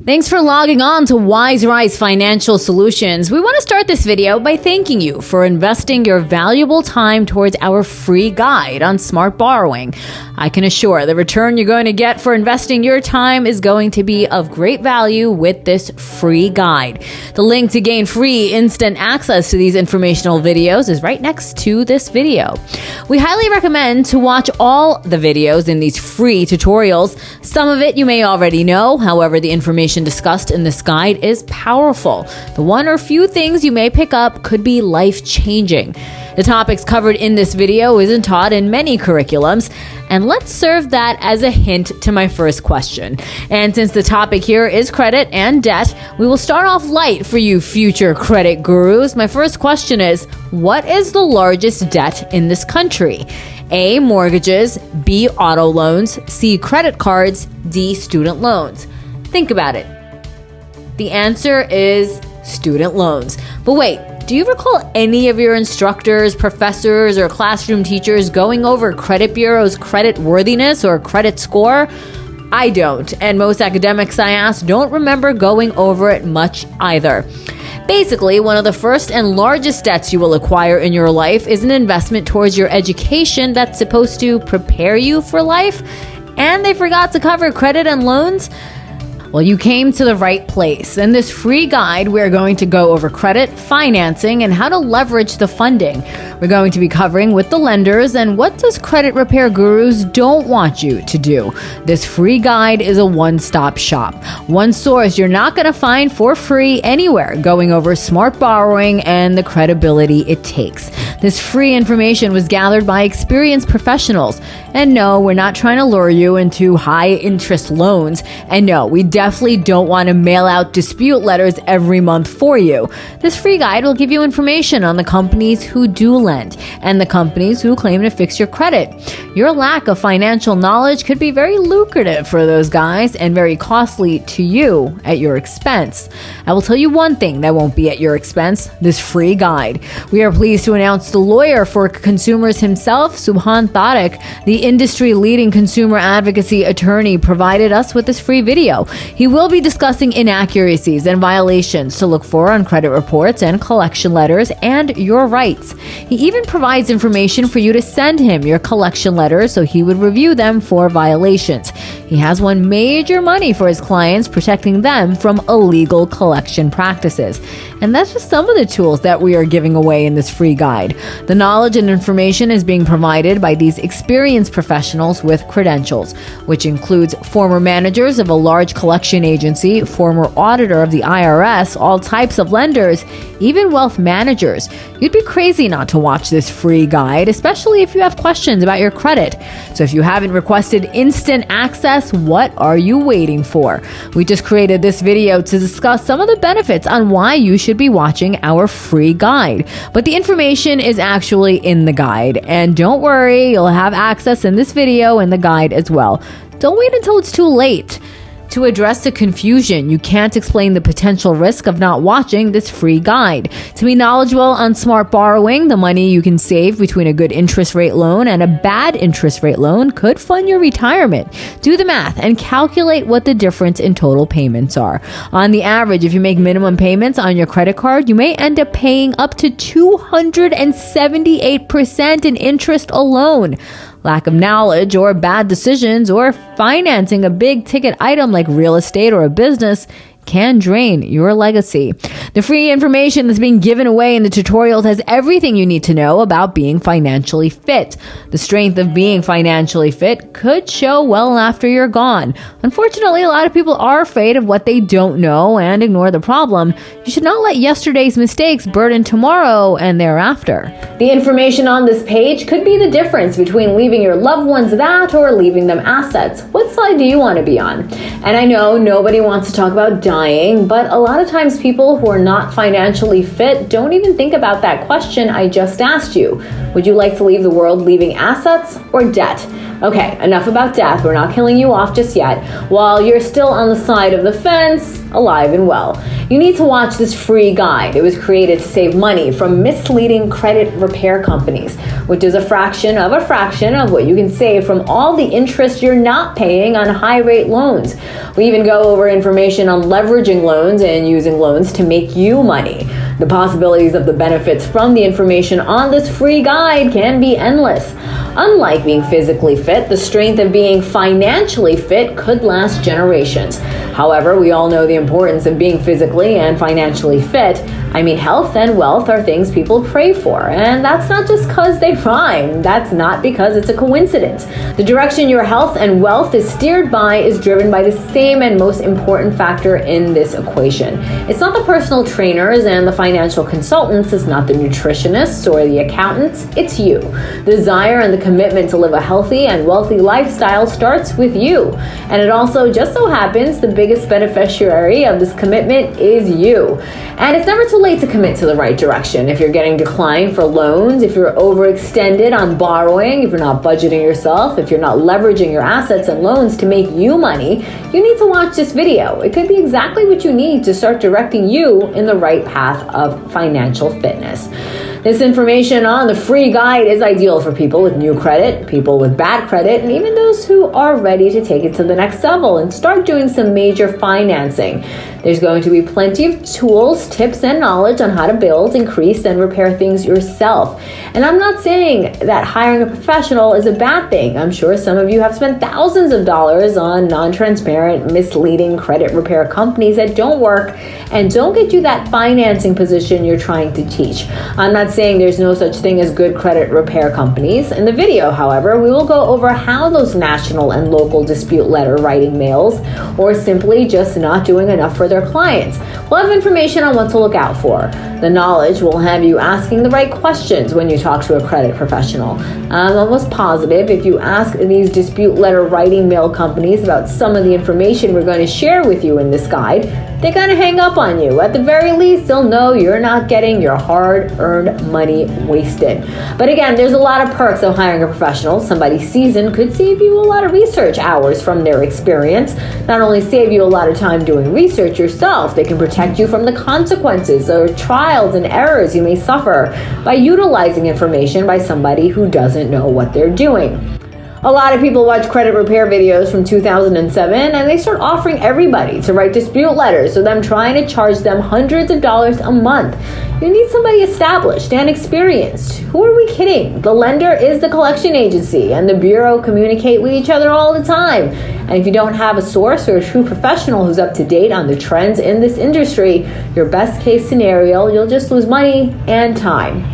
Thanks for logging on to WiseRise Financial Solutions. We want to start this video by thanking you for investing your valuable time towards our free guide on smart borrowing. I can assure the return you're going to get for investing your time is going to be of great value with this free guide. The link to gain free instant access to these informational videos is right next to this video. We highly recommend to watch all the videos in these free tutorials. Some of it you may already know, however, the information discussed in this guide is powerful. The one or few things you may pick up could be life-changing. The topics covered in this video isn't taught in many curriculums, and let's serve that as a hint to my first question. And since the topic here is credit and debt, we will start off light for you future credit gurus. My first question is, what is the largest debt in this country? A, mortgages, B, auto loans, C, credit cards, D, student loans. Think about it. The answer is student loans. But wait, do you recall any of your instructors, professors, or classroom teachers going over credit bureau's credit worthiness or credit score? I don't, and most academics I ask don't remember going over it much either. Basically, one of the first and largest debts you will acquire in your life is an investment towards your education that's supposed to prepare you for life, and they forgot to cover credit and loans? Well, you came to the right place. In this free guide, we're going to go over credit, financing, and how to leverage the funding. We're going to be covering with the lenders and what does credit repair gurus don't want you to do. This free guide is a one-stop shop. One source you're not going to find for free anywhere, going over smart borrowing and the credibility it takes. This free information was gathered by experienced professionals. And no, we're not trying to lure you into high-interest loans. And no, we definitely don't want to mail out dispute letters every month for you. This free guide will give you information on the companies who do lend and the companies who claim to fix your credit. Your lack of financial knowledge could be very lucrative for those guys and very costly to you at your expense. I will tell you one thing that won't be at your expense, this free guide. We are pleased to announce the lawyer for consumers himself, Subhan Tariq, the industry-leading consumer advocacy attorney, provided us with this free video. He will be discussing inaccuracies and violations to look for on credit reports and collection letters and your rights. He even provides information for you to send him your collection letters so he would review them for violations. He has won major money for his clients, protecting them from illegal collection practices. And that's just some of the tools that we are giving away in this free guide. The knowledge and information is being provided by these experienced professionals with credentials, which includes former managers of a large collection agency, former auditor of the IRS, all types of lenders, even wealth managers. You'd be crazy not to watch this free guide, especially if you have questions about your credit. So if you haven't requested instant access, what are you waiting for? We just created this video to discuss some of the benefits on why you should be watching our free guide. But the information is actually in the guide. And don't worry, you'll have access in this video and the guide as well. Don't wait until it's too late. To address the confusion, you can't explain the potential risk of not watching this free guide. To be knowledgeable on smart borrowing, the money you can save between a good interest rate loan and a bad interest rate loan could fund your retirement. Do the math and calculate what the difference in total payments are. On the average, if you make minimum payments on your credit card, you may end up paying up to 278% in interest alone. Lack of knowledge or bad decisions or financing a big ticket item like real estate or a business can drain your legacy. The free information that's being given away in the tutorials has everything you need to know about being financially fit. The strength of being financially fit could show well after you're gone. Unfortunately, a lot of people are afraid of what they don't know and ignore the problem. You should not let yesterday's mistakes burden tomorrow and thereafter. The information on this page could be the difference between leaving your loved ones that or leaving them assets. What side do you want to be on? And I know nobody wants to talk about dying, but a lot of times people who are not financially fit don't even think about that question I just asked you. Would you like to leave the world leaving assets or debt? Okay, enough about death. We're not killing you off just yet. While you're still on the side of the fence, alive and well. You need to watch this free guide. It was created to save money from misleading credit repair companies, which is a fraction of what you can save from all the interest you're not paying on high-rate loans. We even go over information on leveraging loans and using loans to make you money. The possibilities of the benefits from the information on this free guide can be endless. Unlike being physically fit, the strength of being financially fit could last generations. However, we all know the importance of being physically and financially fit. I mean, health and wealth are things people pray for, and that's not just because they rhyme. That's not because it's a coincidence. The direction your health and wealth is steered by is driven by the same and most important factor in this equation. It's not the personal trainers and the financial consultants, it's not the nutritionists or the accountants, it's you. The desire and the commitment to live a healthy and wealthy lifestyle starts with you. And it also just so happens the biggest beneficiary of this commitment is you. And it's never too late to commit to the right direction. If you're getting declined for loans, if you're overextended on borrowing, if you're not budgeting yourself, if you're not leveraging your assets and loans to make you money, you need to watch this video. It could be exactly what you need to start directing you in the right path of financial fitness. This information on the free guide is ideal for people with new credit, people with bad credit, and even those who are ready to take it to the next level and start doing some major financing. There's going to be plenty of tools, tips, and knowledge on how to build, increase, and repair things yourself. And I'm not saying that hiring a professional is a bad thing. I'm sure some of you have spent thousands of dollars on non-transparent, misleading credit repair companies that don't work and don't get you that financing position you're trying to teach. I'm not saying there's no such thing as good credit repair companies. In the video, however, we will go over how those national and local dispute letter writing mails, or simply just not doing enough for their clients. We'll have information on what to look out for. The knowledge will have you asking the right questions when you talk to a credit professional. I'm almost positive if you ask these dispute letter writing mail companies about some of the information we're going to share with you in this guide, they're going to hang up on you. At the very least, they'll know you're not getting your hard-earned money wasted. But again, there's a lot of perks of hiring a professional. Somebody seasoned could save you a lot of research hours from their experience. Not only save you a lot of time doing research yourself, they can protect you from the consequences or trials and errors you may suffer by utilizing information by somebody who doesn't know what they're doing. A lot of people watch credit repair videos from 2007 and they start offering everybody to write dispute letters, so them trying to charge them hundreds of dollars a month. You need somebody established and experienced. Who are we kidding? The lender is the collection agency and the bureau communicate with each other all the time. And if you don't have a source or a true professional who's up to date on the trends in this industry, your best case scenario, you'll just lose money and time.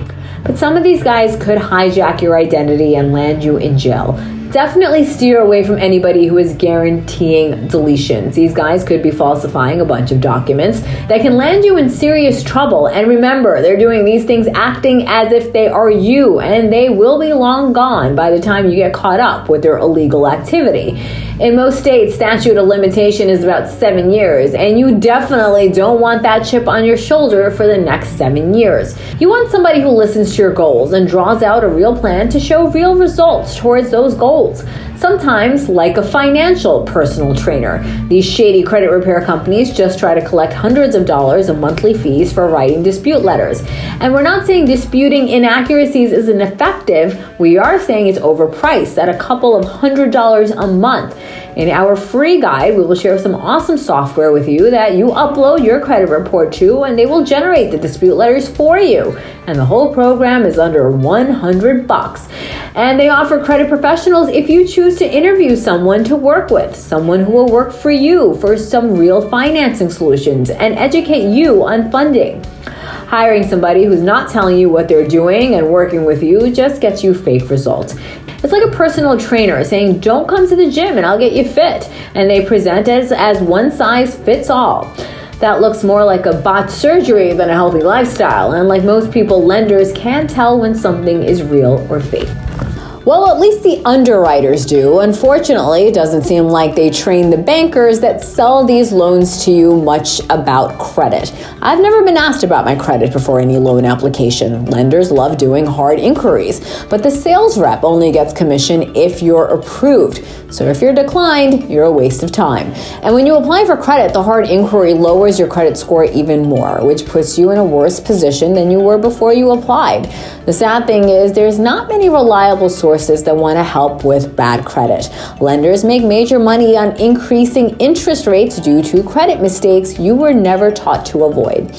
But some of these guys could hijack your identity and land you in jail. Definitely steer away from anybody who is guaranteeing deletions. These guys could be falsifying a bunch of documents that can land you in serious trouble. And remember, they're doing these things acting as if they are you, and they will be long gone by the time you get caught up with their illegal activity. In most states, statute of limitation is about 7 years, and you definitely don't want that chip on your shoulder for the next 7 years. You want somebody who listens to your goals and draws out a real plan to show real results towards those goals. Sometimes, like a financial personal trainer, these shady credit repair companies just try to collect hundreds of dollars of monthly fees for writing dispute letters. And we're not saying disputing inaccuracies isn't effective. We are saying it's overpriced at a couple of $100 a month. In our free guide, we will share some awesome software with you that you upload your credit report to, and they will generate the dispute letters for you. And the whole program is under $100. And they offer credit professionals if you choose to interview someone to work with, someone who will work for you for some real financing solutions and educate you on funding. Hiring somebody who's not telling you what they're doing and working with you just gets you fake results. It's like a personal trainer saying, don't come to the gym and I'll get you fit. And they present it as one size fits all. That looks more like a botched surgery than a healthy lifestyle. And like most people, lenders can tell when something is real or fake. Well, at least the underwriters do. Unfortunately, it doesn't seem like they train the bankers that sell these loans to you much about credit. I've never been asked about my credit before any loan application. Lenders love doing hard inquiries, but the sales rep only gets commission if you're approved. So if you're declined, you're a waste of time. And when you apply for credit, the hard inquiry lowers your credit score even more, which puts you in a worse position than you were before you applied. The sad thing is there's not many reliable sources that want to help with bad credit. Lenders make major money on increasing interest rates due to credit mistakes you were never taught to avoid.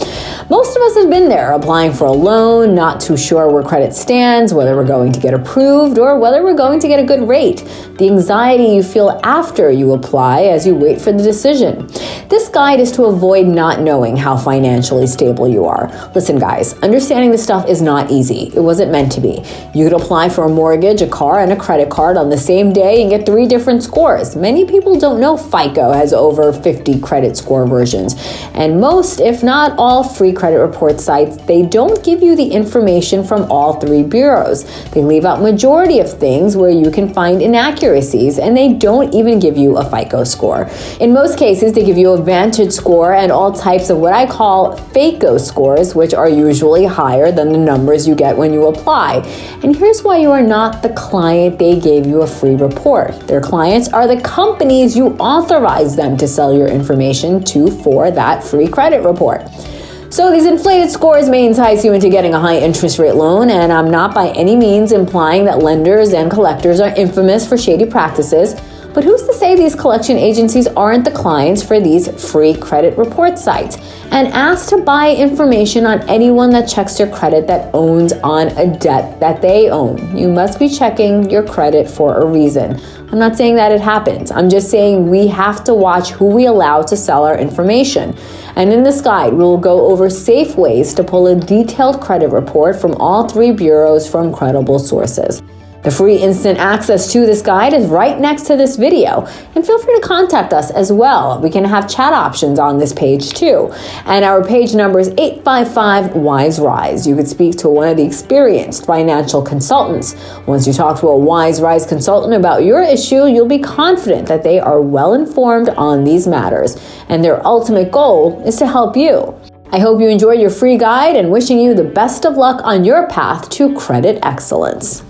Most of us have been there, applying for a loan, not too sure where credit stands, whether we're going to get approved, or whether we're going to get a good rate. The anxiety you feel after you apply as you wait for the decision. This guide is to avoid not knowing how financially stable you are. Listen, guys, understanding this stuff is not easy. It wasn't meant to be. You could apply for a mortgage, a car, and a credit card on the same day and get 3 different scores. Many people don't know FICO has over 50 credit score versions. And most, if not all, free credit report sites, they don't give you the information from all 3 bureaus. They leave out majority of things where you can find inaccuracies, and they don't even give you a FICO score. In most cases, they give you a Vantage score and all types of what I call FACO scores, which are usually higher than the numbers you get when you apply. And here's why you are not the client they gave you a free report. Their clients are the companies you authorize them to sell your information to for that free credit report. So these inflated scores may entice you into getting a high interest rate loan, and I'm not by any means implying that lenders and collectors are infamous for shady practices. But who's to say these collection agencies aren't the clients for these free credit report sites and ask to buy information on anyone that checks your credit that owns on a debt that they own? You must be checking your credit for a reason. I'm not saying that it happens. I'm just saying we have to watch who we allow to sell our information. And in this guide, we will go over safe ways to pull a detailed credit report from all 3 bureaus from credible sources. The free instant access to this guide is right next to this video, and feel free to contact us as well. We can have chat options on this page too. And our page number is 855-WISE-RISE. You could speak to one of the experienced financial consultants. Once you talk to a WISE-RISE consultant about your issue, you'll be confident that they are well informed on these matters, and their ultimate goal is to help you. I hope you enjoyed your free guide and wishing you the best of luck on your path to credit excellence.